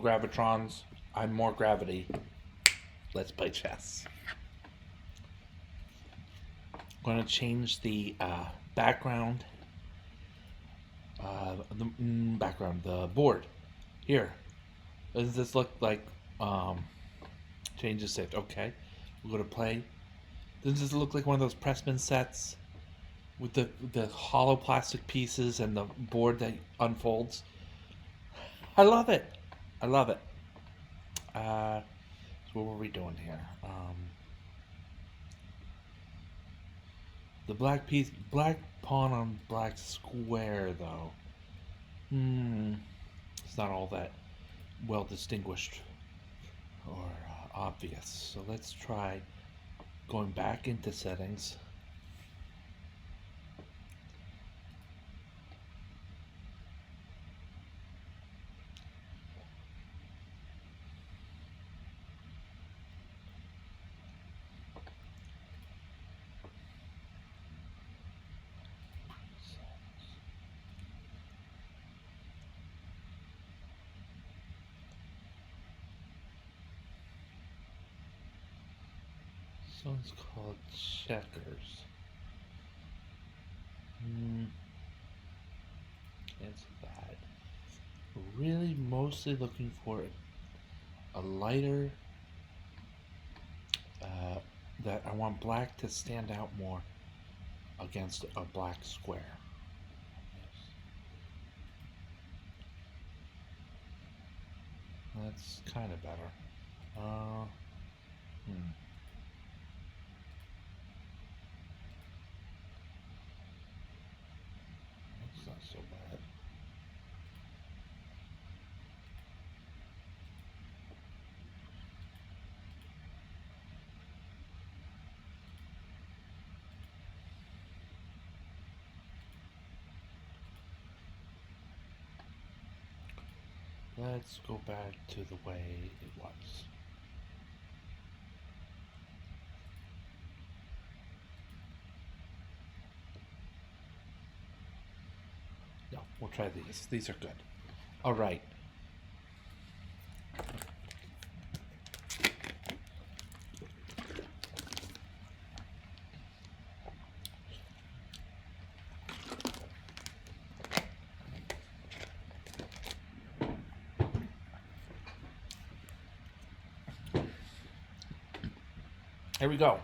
gravitrons. I'm more gravity. Let's play chess. I'm going to change the background. The board. Here. Does this look like change the state? Okay. We're going to play. Does this look like one of those Pressman sets with the hollow plastic pieces and the board that unfolds? I love it. I love it. So what were we doing here? The black pawn on black square, though. It's not all that well distinguished or obvious. So let's try going back into settings. This one's called checkers. It's that. Really mostly looking for a lighter that I want black to stand out more against a black square. That's kind of better. That's not so bad. Let's go back to the way it was. No, we'll try these. These are good. All right. Here we go.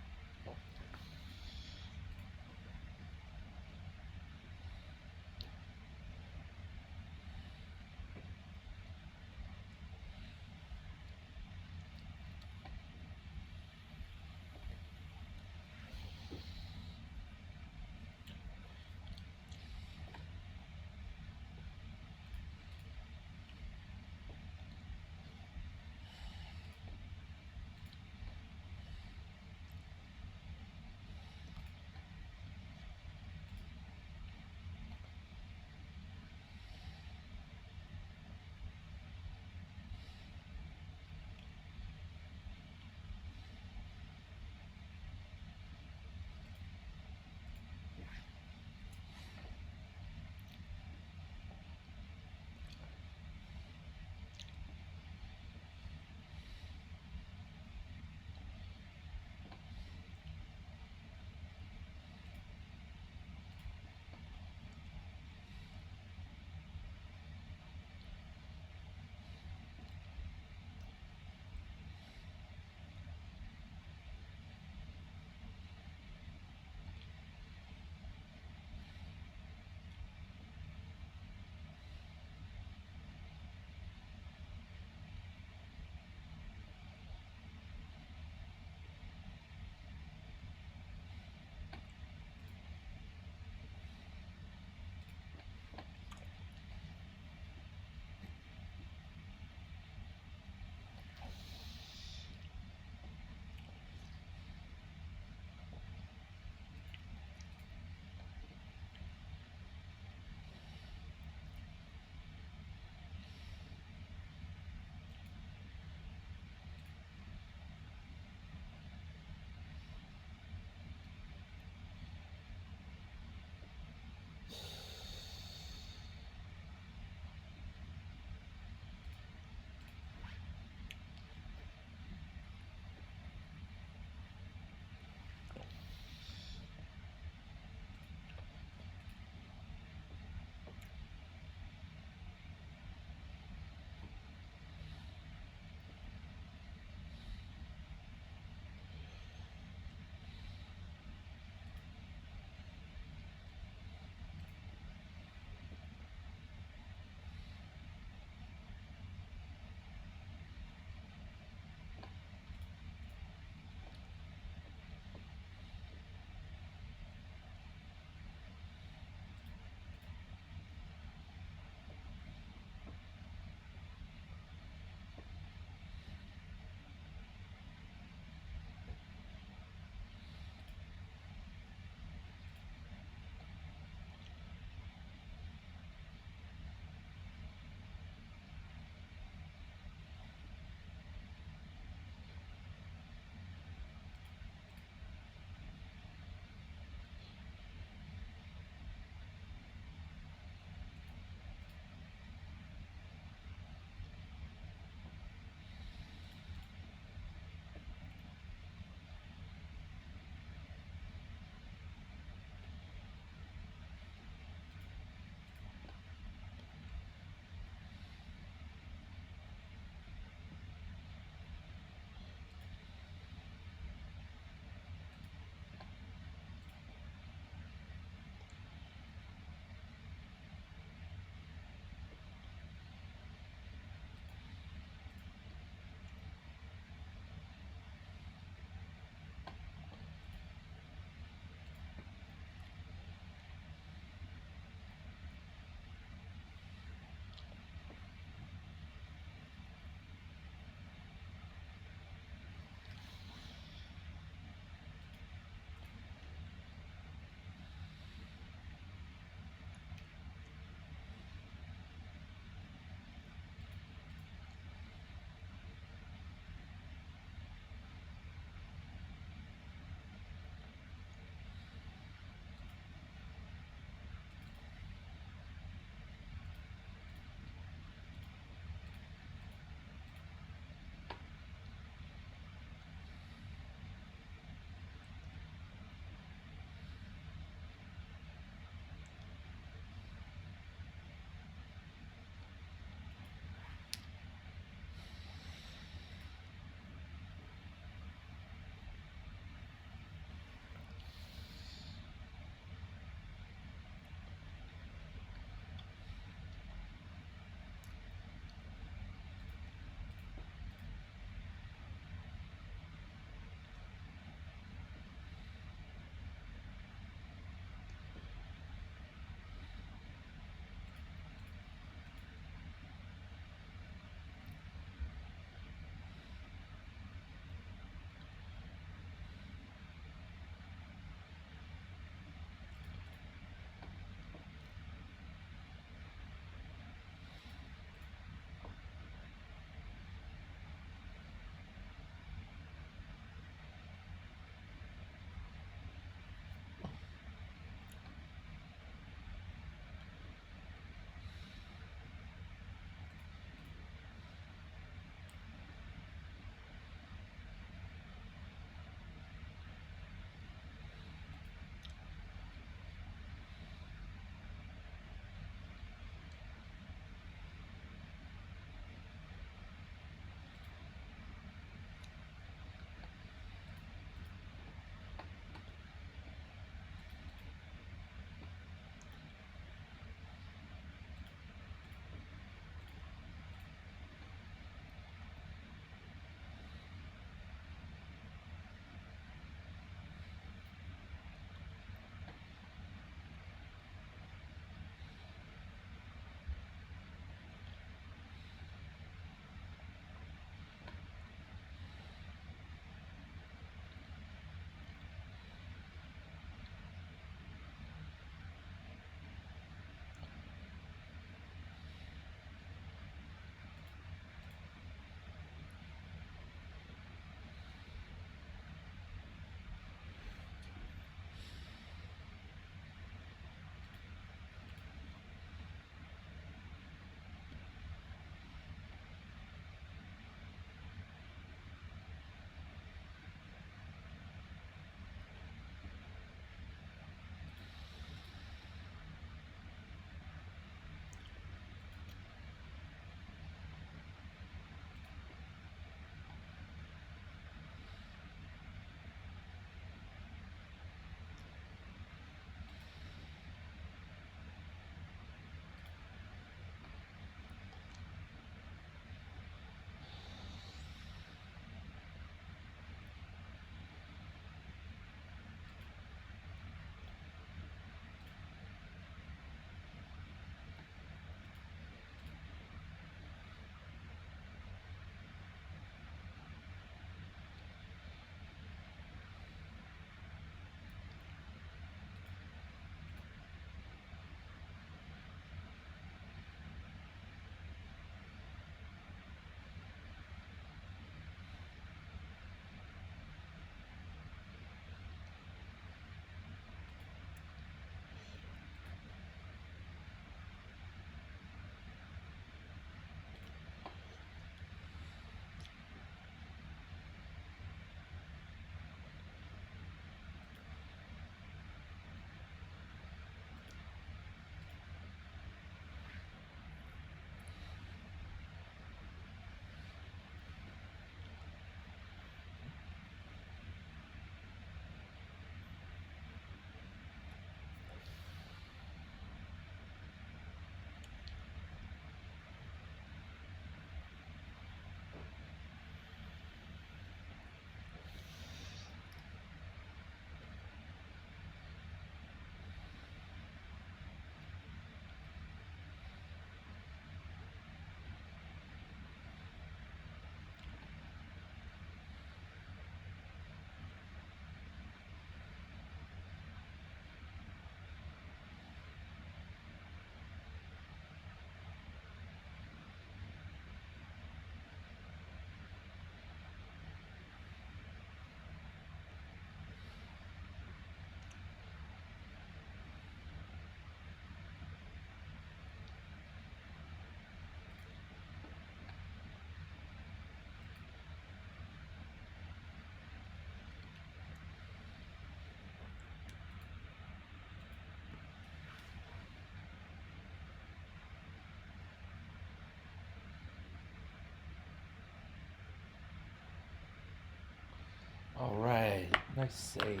my save?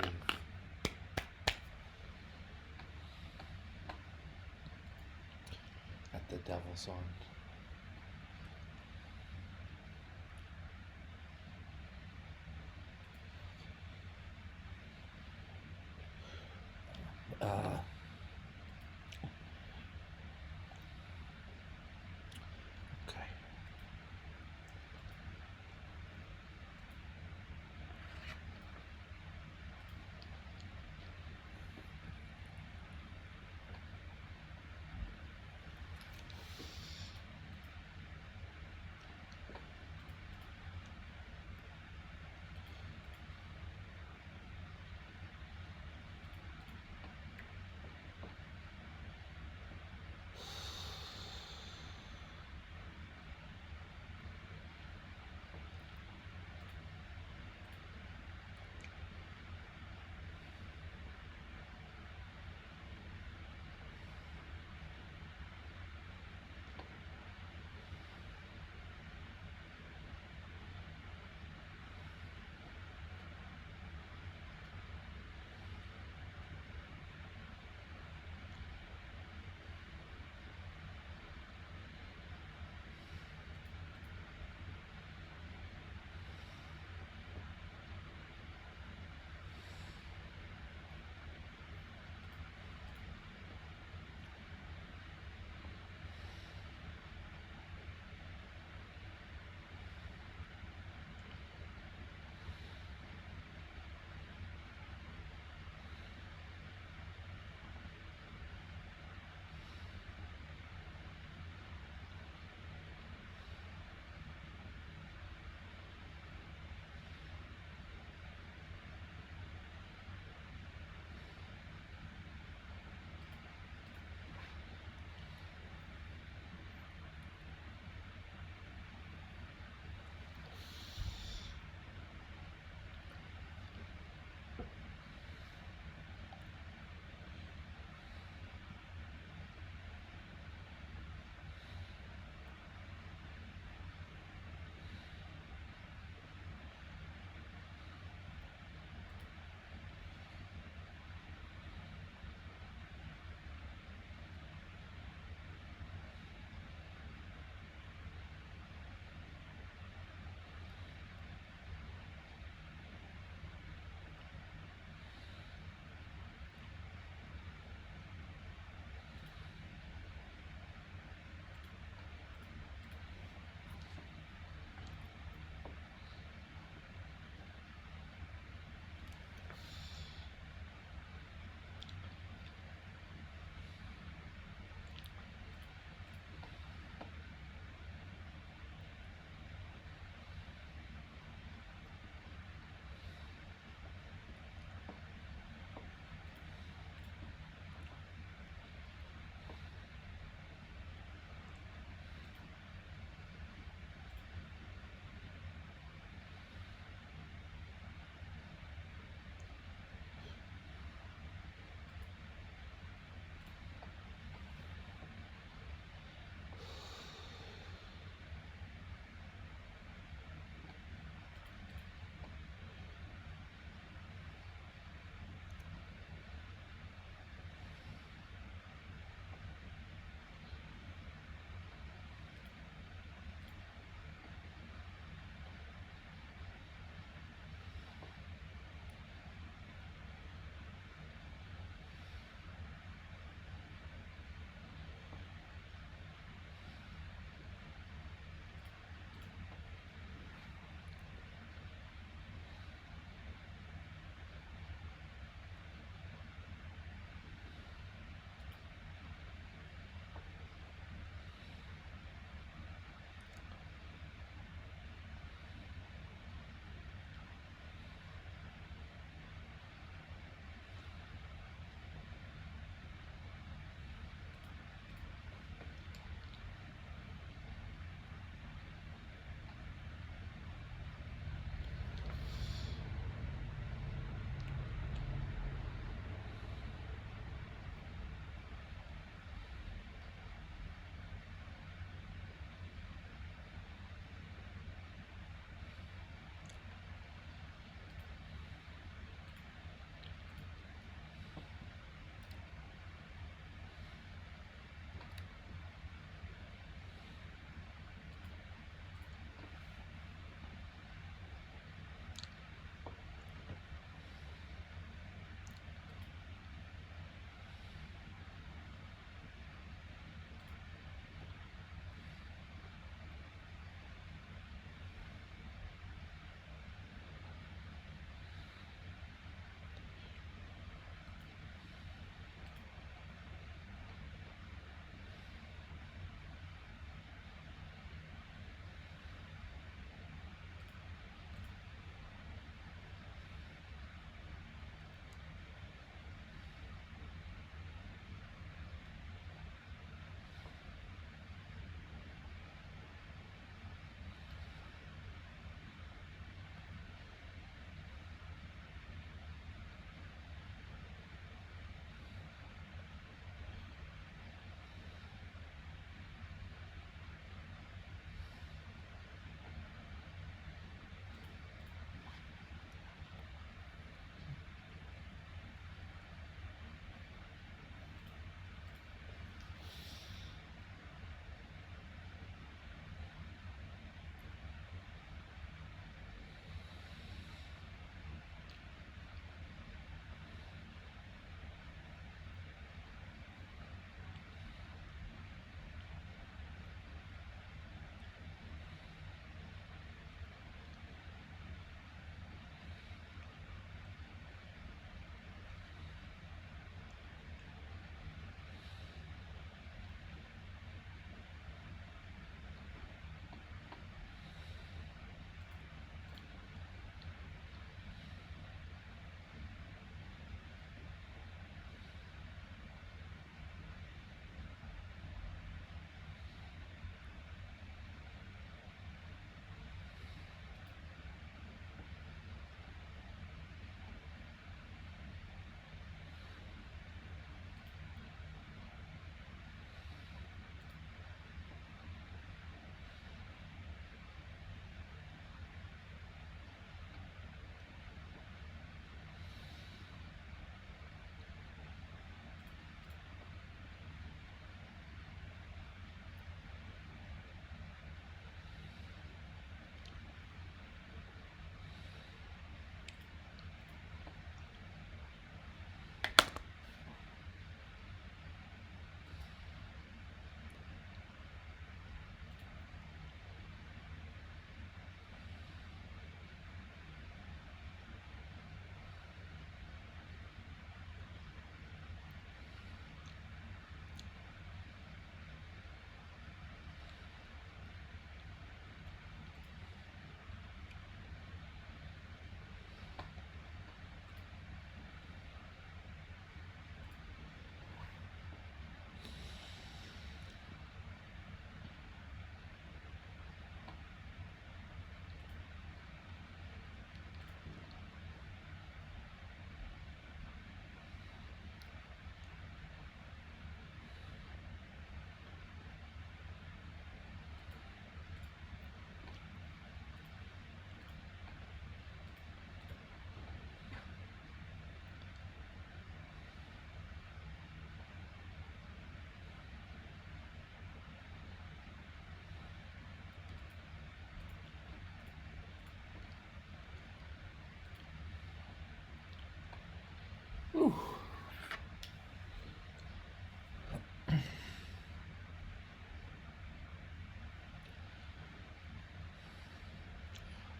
At the devil's on. Uh, okay.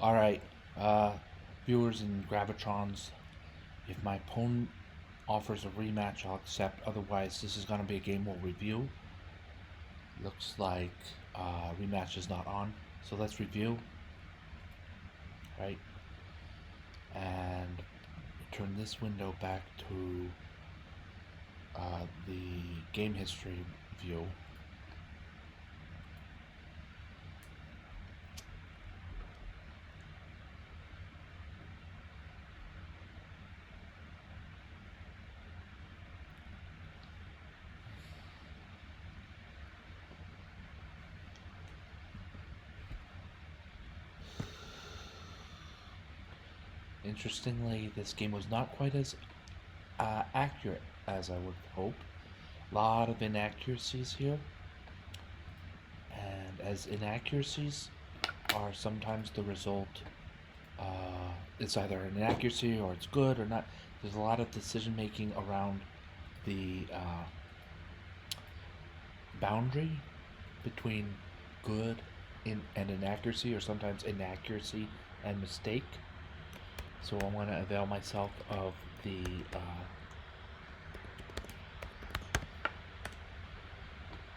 Alright, viewers and Gravitrons, if my opponent offers a rematch, I'll accept. Otherwise, this is going to be a game we'll review. Looks like rematch is not on. So let's review. Right? And turn this window back to the game history view. Interestingly, this game was not quite as accurate as I would hope. A lot of inaccuracies here. And as inaccuracies are sometimes the result, it's either an inaccuracy or it's good or not. There's a lot of decision making around the boundary between good and inaccuracy, or sometimes inaccuracy and mistake. So I want to avail myself of the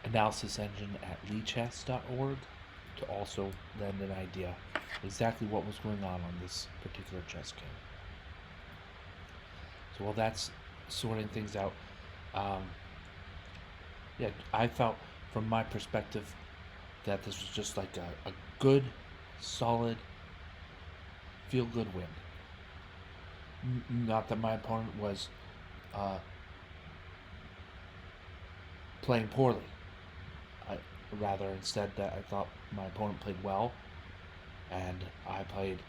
analysis engine at lichess.org to also lend an idea exactly what was going on this particular chess game. So while that's sorting things out, yeah, I felt from my perspective that this was just like a good, solid, feel-good win. Not that my opponent was playing poorly. Rather, instead, that I thought my opponent played well, and I played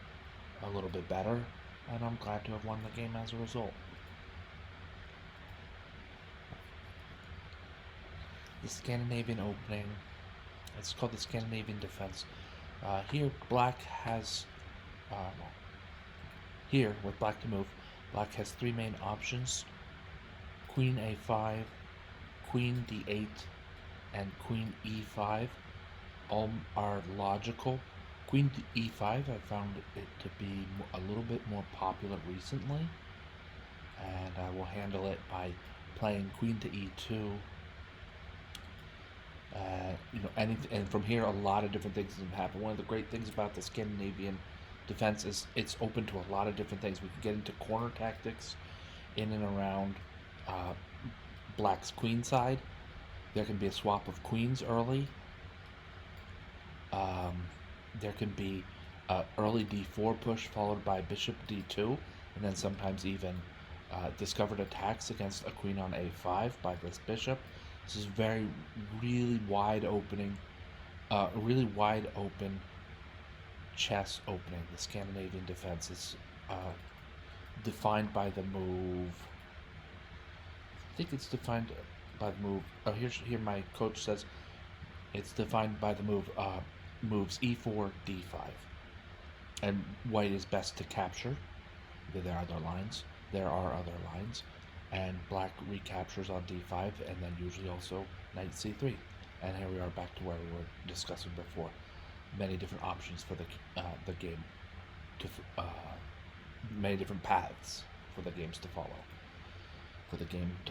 a little bit better, and I'm glad to have won the game as a result. The Scandinavian opening, it's called the Scandinavian defense. Here, black has, here, with black to move, black has three main options: queen a5, queen d8, and queen e5. All are logical. Queen e5, I found it to be a little bit more popular recently, and I will handle it by playing queen to e2. And from here, a lot of different things can happen. One of the great things about the Scandinavian defense is it's open to a lot of different things. We can get into corner tactics in and around black's queen side. There can be a swap of queens early. There can be early d4 push followed by bishop d2, and then sometimes even discovered attacks against a queen on a5 by this bishop. This is really wide open chess opening. The Scandinavian defense is defined by the move. I think it's defined by the move. Oh, here my coach says it's defined by the move. Moves e4, d5, and white is best to capture. There are other lines. And black recaptures on d5, and then usually also knight c3. And here we are back to where we were discussing before. Many different options for the game, many different paths for the game to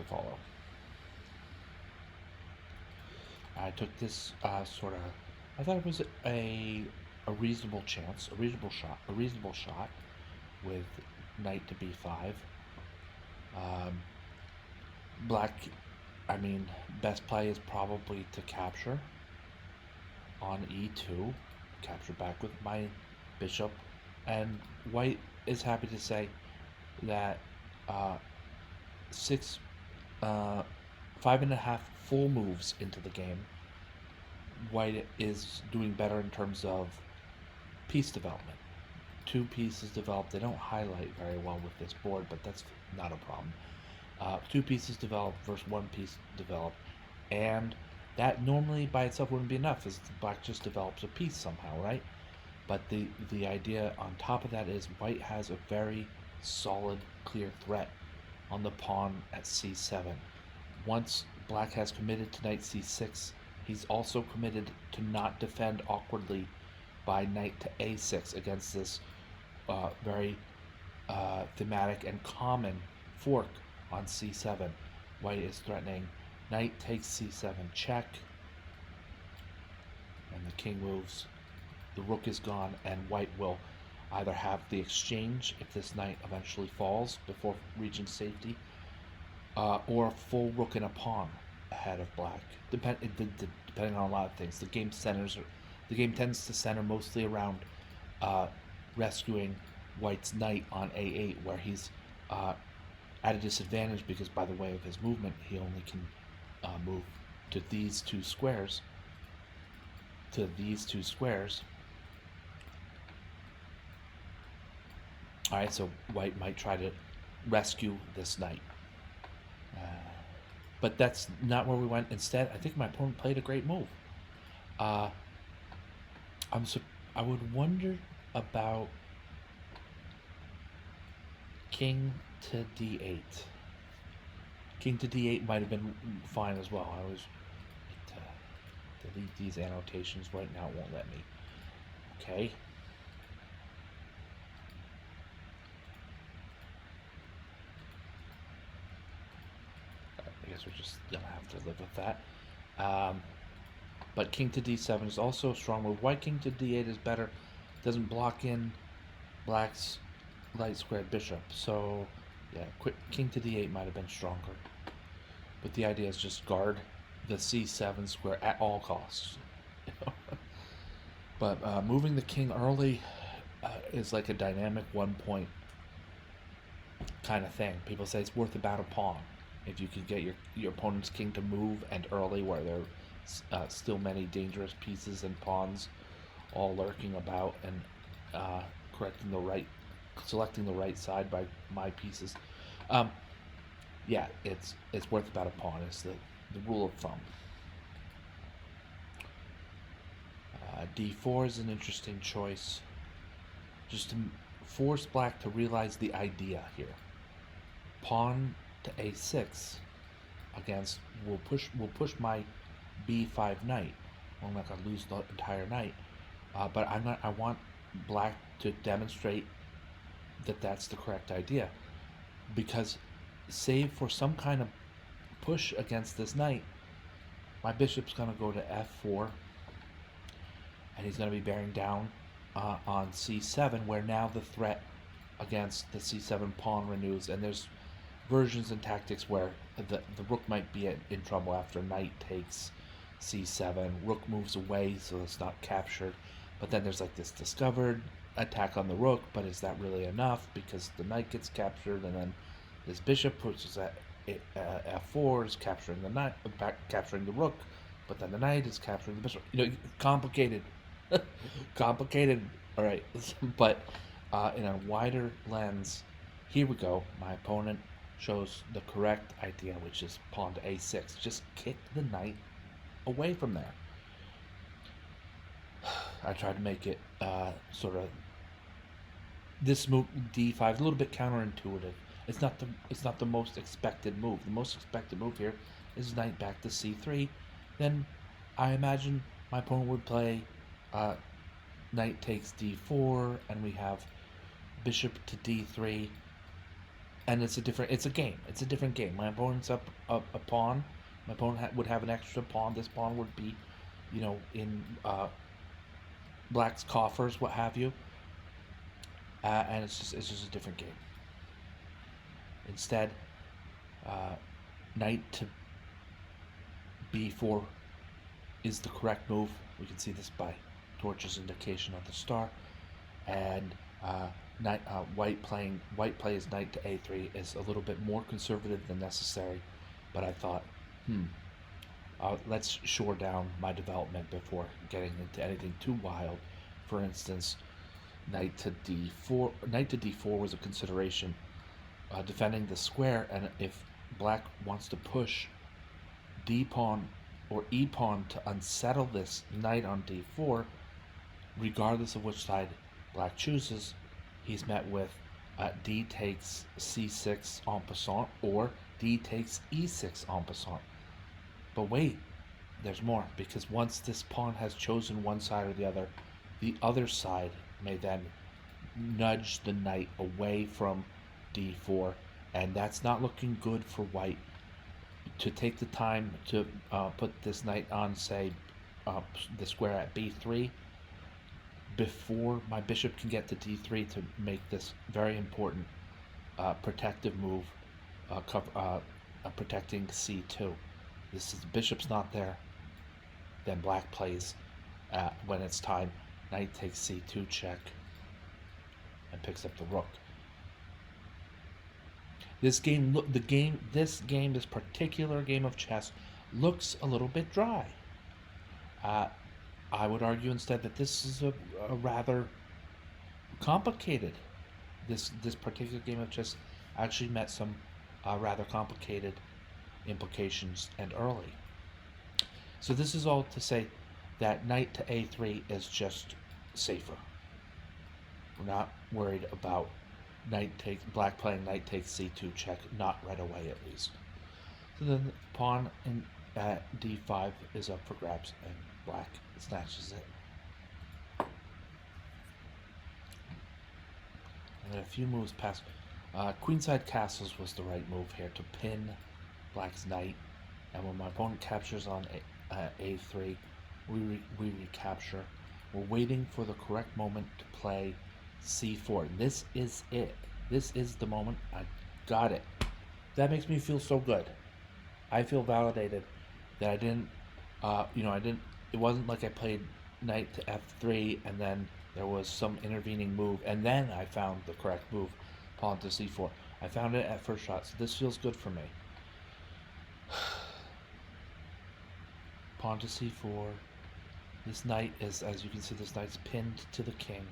follow. I took this I thought it was a reasonable chance, a reasonable shot with knight to b5. Black, best play is probably to capture on e2, capture back with my bishop, and white is happy to say that 5.5 full moves into the game, white is doing better in terms of piece development. 2 pieces developed. They don't highlight very well with this board, but that's not a problem. 2 pieces developed versus 1 piece developed, and that normally by itself wouldn't be enough, as black just develops a piece somehow, right? But the idea on top of that is white has a very solid, clear threat on the pawn at c7. Once black has committed to knight c6, he's also committed to not defend awkwardly by knight to a6 against this very thematic and common fork on c7. White is threatening knight takes c7 check, and the king moves. The rook is gone, and white will either have the exchange if this knight eventually falls before reaching safety, or a full rook and a pawn ahead of black. Depending on a lot of things. The game tends to center mostly around rescuing white's knight on a8, where he's at a disadvantage because by the way of his movement, he only can move to these two squares. Alright, so white might try to rescue this knight. But that's not where we went. Instead, I think my opponent played a great move. I would wonder about king to d8. King to d8 might have been fine as well. I always delete these annotations. Right now it won't let me. Okay. I guess we're just gonna have to live with that. But king to d7 is also a strong move. White king to d8 is better. Doesn't block in black's light squared bishop. So yeah, king to d8 might have been stronger. But the idea is just guard the c7 square at all costs. But moving the king early is like a dynamic 1 point kind of thing. People say it's worth about a pawn if you can get your opponent's king to move and early, where there are still many dangerous pieces and pawns all lurking about, and selecting the right side by my pieces. Yeah, it's worth about a pawn. Is the rule of thumb. d4 is an interesting choice, just to force black to realize the idea here. Pawn to a6 against will push my b5 knight. I'm not gonna lose the entire knight, but I want black to demonstrate that that's the correct idea, because save for some kind of push against this knight, my bishop's gonna go to f4, and he's gonna be bearing down on c7, where now the threat against the c7 pawn renews, and there's versions and tactics where the rook might be in trouble after knight takes c7. Rook moves away so it's not captured, but then there's like this discovered attack on the rook, but is that really enough, because the knight gets captured, and then this bishop pushes at f4 is capturing the knight, capturing the rook, but then the knight is capturing the bishop. Complicated. Complicated. All right, but in a wider lens, here we go. My opponent shows the correct idea, which is pawn to a6. Just kick the knight away from there. I tried to make it sort of this move d5 is a little bit counterintuitive. It's not the most expected move. The most expected move here is knight back to c3. Then I imagine my opponent would play knight takes d4, and we have bishop to d3. And it's a different game. My opponent's up a pawn. My opponent would have an extra pawn. This pawn would be, in black's coffers, what have you. And it's just a different game. Instead, knight to b4 is the correct move. We can see this by Torch's indication of the star. And white plays knight to a3 is a little bit more conservative than necessary, but I thought, let's shore down my development before getting into anything too wild. For instance, knight to d4 was a consideration, defending the square, and if black wants to push d pawn or e pawn to unsettle this knight on d4, regardless of which side black chooses, he's met with d takes c6 en passant, or d takes e6 en passant. But wait, there's more, because once this pawn has chosen one side or the other, The other side may then nudge the knight away from d4, and that's not looking good for white. To take the time to put this knight on, say, the square at b3, before my bishop can get to d3 to make this very important protective move, protecting c2. This is bishop's not there. Then black plays when it's time. Knight takes c2 check and picks up the rook. This particular game of chess looks a little bit dry. I would argue instead that this is a rather complicated. This particular game of chess actually met some rather complicated implications and early. So this is all to say that knight to a3 is just safer. We're not worried about black playing knight takes c2 check, not right away at least. So then pawn in d5 is up for grabs, and black snatches it. And then a few moves past. Queenside castles was the right move here to pin black's knight, and when my opponent captures on a3, we recapture. We're waiting for the correct moment to play c4. This is it. This is the moment. I got it. That makes me feel so good. I feel validated that I didn't, it wasn't like I played knight to f3 and then there was some intervening move and then I found the correct move, pawn to c4. I found it at first shot, so this feels good for me. Pawn to c4. This knight is, as you can see, this knight's pinned to the king.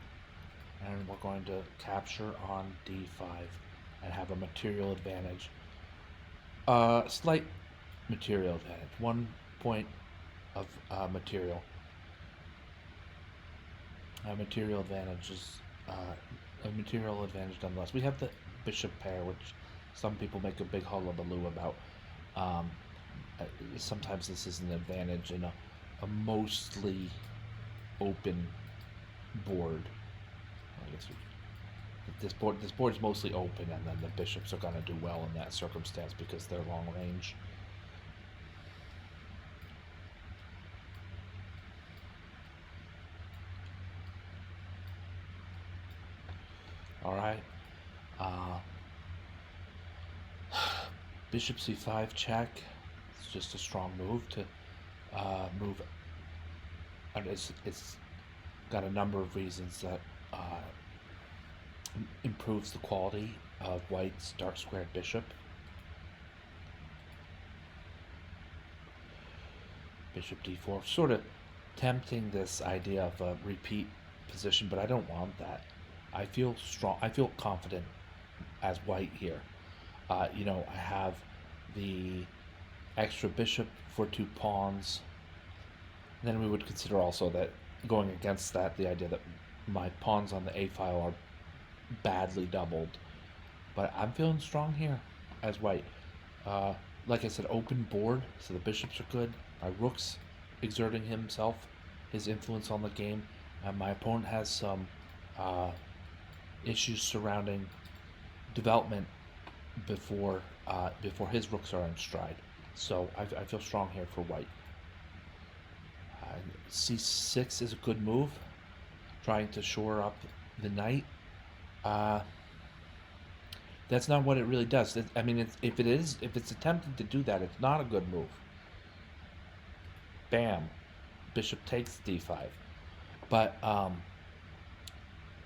And we're going to capture on d5 and have a material advantage. Slight material advantage. 1 point of material. Material advantage is a material advantage nonetheless. We have the bishop pair, which some people make a big hullabaloo about. Sometimes this is an advantage in a mostly open board. I guess this board is mostly open, and then the bishops are going to do well in that circumstance because they're long range. All right. Bishop c5 check. It's just a strong move to move. And it's got a number of reasons that improves the quality of white's dark squared bishop. Bishop d4, sort of tempting this idea of a repeat position, but I don't want that. I feel strong. I feel confident as white here. I have the extra bishop for 2 pawns. And then we would consider also that going against that, the idea that my pawns on the a file are badly doubled. But I'm feeling strong here as white. Like I said, open board, so the bishops are good. My rook's exerting his influence on the game. And my opponent has some issues surrounding development before his rooks are in stride. So I feel strong here for white. C6 is a good move, trying to shore up the knight. That's not what it really does. If it's attempting to do that, it's not a good move. Bam, bishop takes d5. But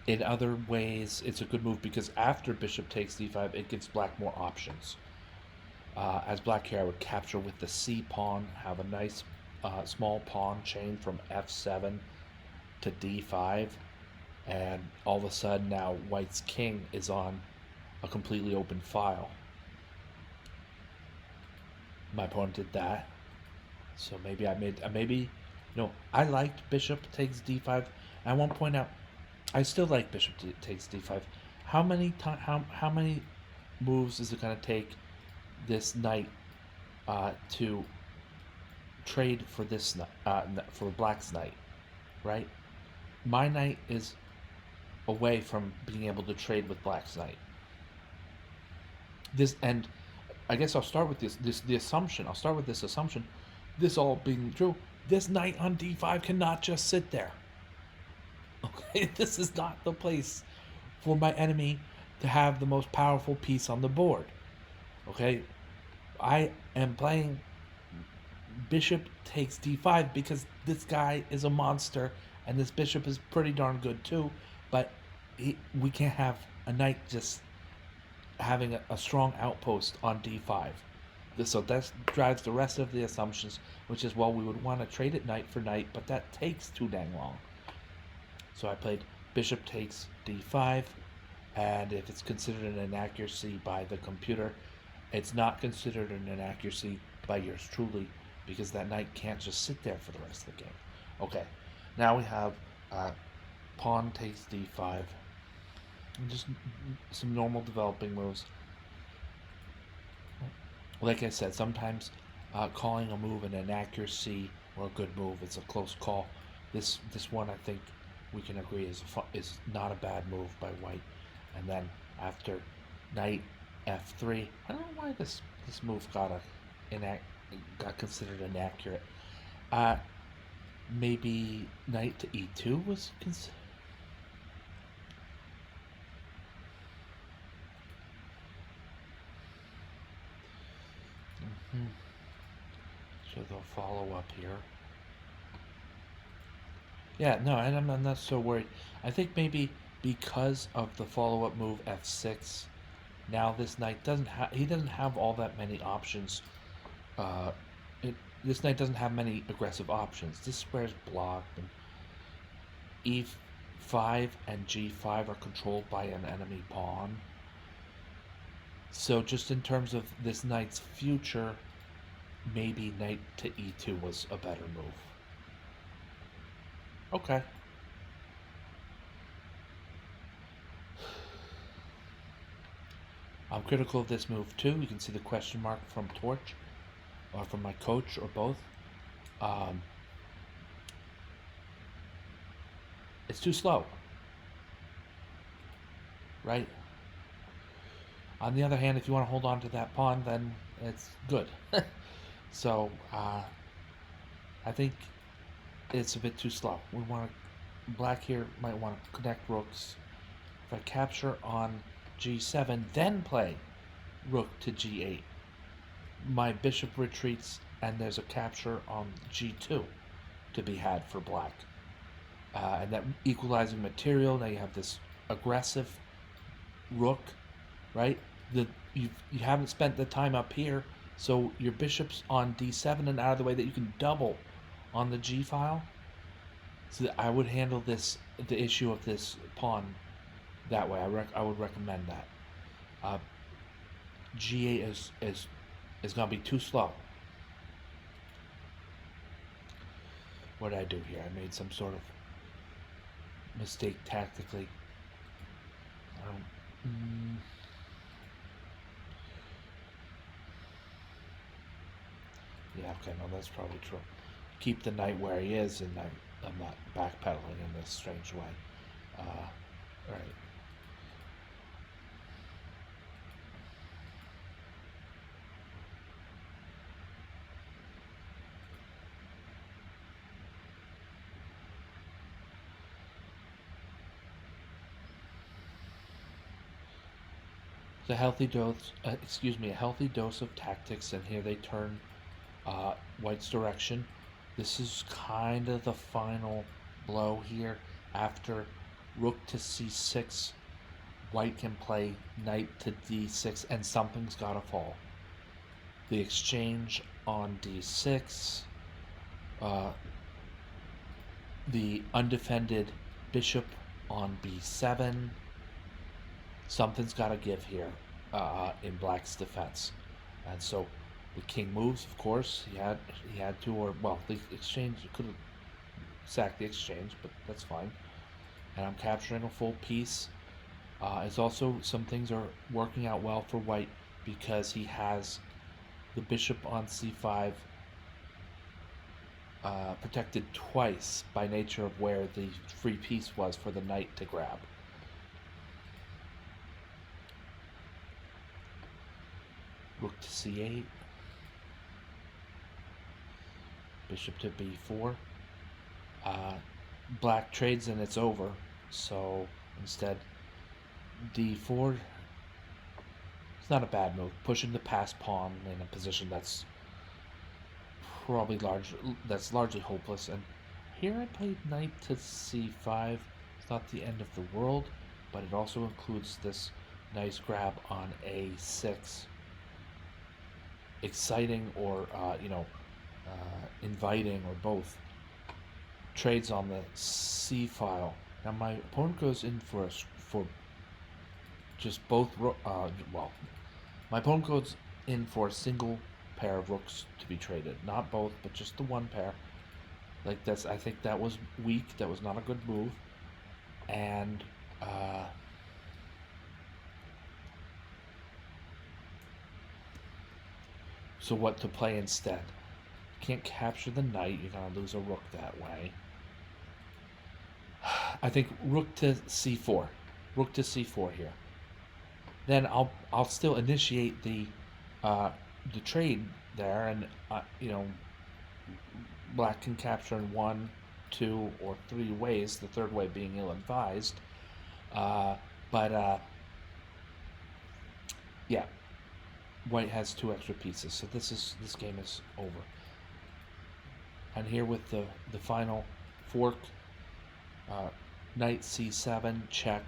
in other ways, it's a good move because after bishop takes d5, it gives black more options. As black here, I would capture with the c pawn, have a nice small pawn chain from f7 to d5, and all of a sudden now white's king is on a completely open file. My opponent did that, so maybe I liked bishop takes d5. I won't point out I still like bishop takes d5. How many moves is it going to take this knight to trade for this for black's knight, right? my knight is away from being able to trade with black's knight. This, and I guess I'll start with the assumption. I'll start with this assumption. This all being true, this knight on d5 cannot just sit there. Okay, this is not the place for my enemy to have the most powerful piece on the board. Okay, I am playing bishop takes d5 because this guy is a monster and this bishop is pretty darn good too, but we can't have a knight just having a strong outpost on d5. So that drives the rest of the assumptions, which is, well, we would want to trade it knight for knight, but that takes too dang long. So I played bishop takes d5, and if it's considered an inaccuracy by the computer, it's not considered an inaccuracy by yours truly, because that knight can't just sit there for the rest of the game. Okay, now we have pawn takes d5. Just some normal developing moves. Like I said, sometimes calling a move an inaccuracy or a good move, it's a close call. This one, I think we can agree, is not a bad move by white. And then after knight f3, I don't know why this move got considered inaccurate. Maybe knight to e2 was considered. So they'll follow up here. Yeah, no, and I'm not so worried. I think maybe because of the follow-up move f6, now this knight doesn't have all that many options. This knight doesn't have many aggressive options. This square's blocked, and e5 and g5 are controlled by an enemy pawn. So just in terms of this knight's future, maybe knight to e2 was a better move. Okay. I'm critical of this move too. You can see the question mark from Torch, or from my coach, or both. It's too slow, right? On the other hand, if you want to hold on to that pawn, then it's good. So I think it's a bit too slow. Black here might want to connect rooks. If I capture on g7, then play rook to g8, my bishop retreats, and there's a capture on g2 to be had for black. And that equalizing material, now you have this aggressive rook, right? You haven't spent the time up here, so your bishop's on d7 and out of the way that you can double on the g file. So I would handle the issue of this pawn that way. I would recommend that. G8 is going to be too slow. What did I do here? I made some sort of mistake tactically. Yeah, okay, no, that's probably true. Keep the knight where he is, and I'm not backpedaling in this strange way. Right. A healthy dose, a healthy dose of tactics, and here they turn white's direction. This is kind of the final blow here. After rook to c6, white can play knight to d6, and something's got to fall. The exchange on d6, the undefended bishop on b7. Something's got to give here in black's defense, and so the king moves. Of course, he had to, or well, the exchange, you could have sacked the exchange, but that's fine. And I'm capturing a full piece. It's also, some things are working out well for white because he has the bishop on c5 protected twice by nature of where the free piece was for the knight to grab. Rook to c8. Bishop to b4. Black trades and it's over. So instead, d4. It's not a bad move. Pushing the passed pawn in a position that's probably largely hopeless. And here I played knight to c5. It's not the end of the world, but it also includes this nice grab on a6. Exciting or inviting or both. Trades on the c file. Now my opponent goes in for just both. My opponent goes in for a single pair of rooks to be traded, not both, but just the one pair. Like I think that was weak. That was not a good move, and so what to play instead? Can't capture the knight. You're gonna lose a rook that way. I think rook to c4. Rook to c4 here. Then I'll still initiate the trade there, and black can capture in 1, 2, or 3 ways. The third way being ill-advised. Yeah, white has 2 extra pieces, so this game is over. And here with the final fork, knight c7 check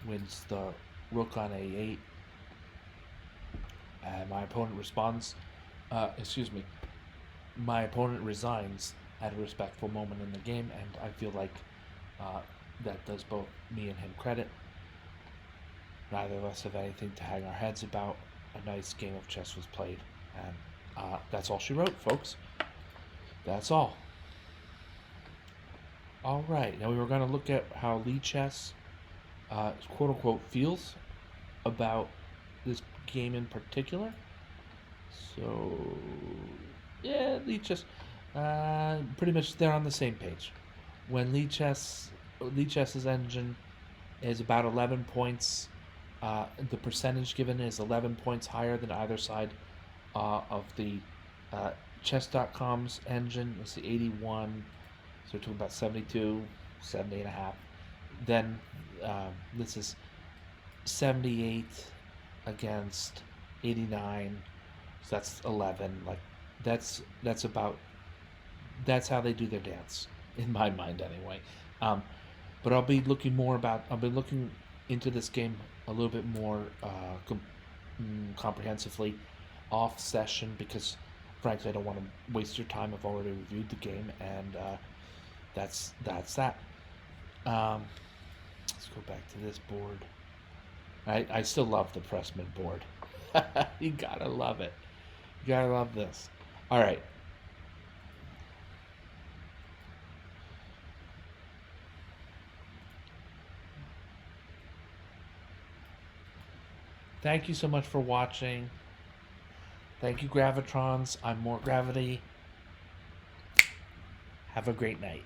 wins the rook on a8. And my opponent responds. My opponent resigns at a respectful moment in the game, and I feel like that does both me and him credit. Neither of us have anything to hang our heads about. A nice game of chess was played, and that's all she wrote, folks. That's all. All right, now we were going to look at how Lichess, quote-unquote, feels about this game in particular. So, yeah, Lichess, pretty much they're on the same page. When Lichess's engine is about 11 points, the percentage given is 11 points higher than either side of the Chess.com's engine. It's the 81, so we're talking about 72, 70 and a half. Then this is 78 against 89, so that's 11. Like that's how they do their dance in my mind anyway. But I'll be looking into this game a little bit more comprehensively off session, because frankly I don't want to waste your time. I've already reviewed the game, and that's that. Let's go back to this board. I still love the Pressman board. You gotta love it. You gotta love this. All right. Thank you so much for watching. Thank you, Gravitrons. I'm More Gravity. Have a great night.